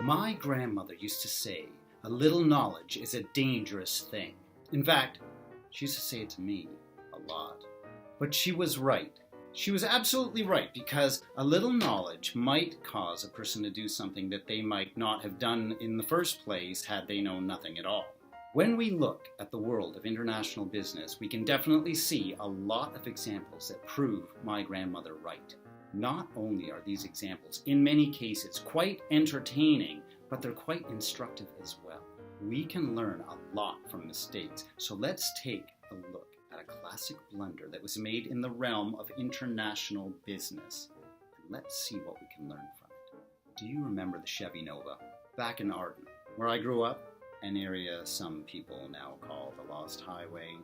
My grandmother used to say, a little knowledge is a dangerous thing. In fact, she used to say it to me a lot. But she was right. She was absolutely right, because a little knowledge might cause a person to do something that they might not have done in the first place had they known nothing at all. When we look at the world of international business, we can definitely see a lot of examples that prove my grandmother right. Not only are these examples, in many cases, quite entertaining, but they're quite instructive as well. We can learn a lot from mistakes, so let's take a look at a classic blunder that was made in the realm of international business. And let's see what we can learn from it. Do you remember the Chevy Nova? Back in Arden, where I grew up, an area some people now call the Lost Highway,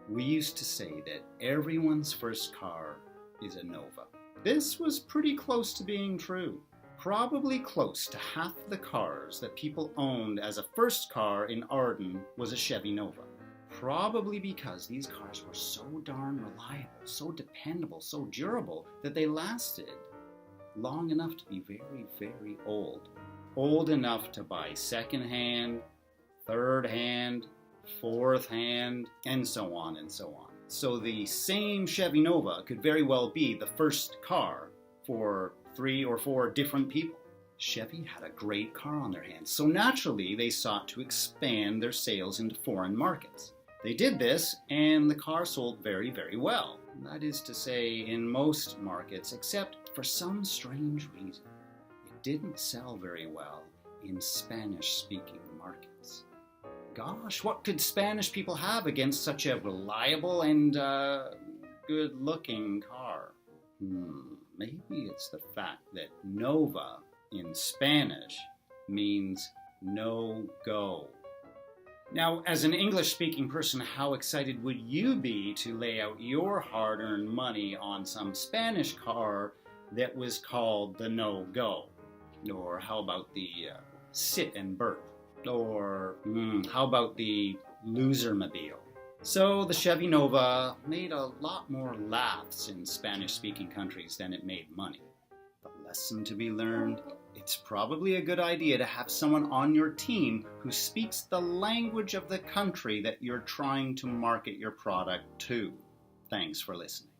we used to say that everyone's first car is a Nova. This was pretty close to being true. Probably close to half the cars that people owned as a first car in Arden was a Chevy Nova. Probably because these cars were so darn reliable, so dependable, so durable that they lasted long enough to be very, very old. Old enough to buy second-hand, third-hand, fourth-hand, and so on and so on. So the same Chevy Nova could very well be the first car for 3 or 4 different people. Chevy had a great car on their hands, so naturally they sought to expand their sales into foreign markets. They did this, and the car sold very, very well. That is to say, in most markets, except for some strange reason, it didn't sell very well in Spanish-speaking markets. Gosh, what could Spanish people have against such a reliable and good-looking car? Maybe it's the fact that Nova in Spanish means no go. Now, as an English-speaking person, how excited would you be to lay out your hard-earned money on some Spanish car that was called the no go? Or how about the sit and berth? Or how about the loser-mobile? So the Chevy Nova made a lot more laughs in Spanish-speaking countries than it made money. The lesson to be learned: it's probably a good idea to have someone on your team who speaks the language of the country that you're trying to market your product to. Thanks for listening.